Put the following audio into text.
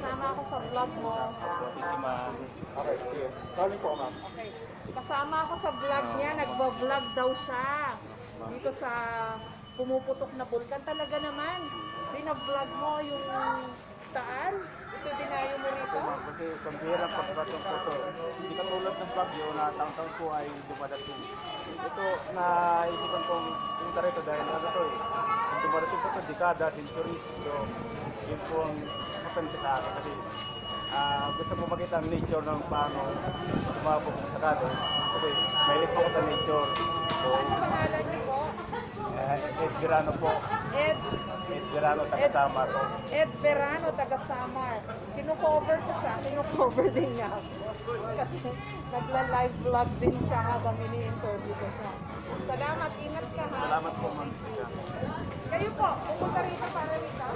Kasama ako sa vlog mo. Thank you, ma'am. Okay, sige. Sorry po, ma'am. Okay. Kasama ako sa vlog niya. Nagba-vlog daw siya. Dito sa pumuputok na bulkan. Talaga naman. Bina-vlog mo yung Taal. Ito dinayo mo rito. Kasi pambihirang pagbatong po ito. Hindi katulad ng bagyo na taong-taong po ay dumadating. Ito, naisipan kong punta rito dahil ano to eh. Kung dumadating po ito, dekada, centuries. So, yun po ang matanda sa akin kasi gusto mo makita ang nature ng paano umabot sa sakado. Okay, mahilig po ako sa nature. So, Ano pangalan niyo po? Ed Verano po. Ed Verano, taga-Samar po. Ed Verano, taga Samar. Kino-cover ko siya. Kino-cover din niya ako. Kasi nagla-live vlog din siya habang ini-interview ko siya. Salamat. Ingat ka ha. Salamat po, ma'am. Kayo po, pupunta rito para rito.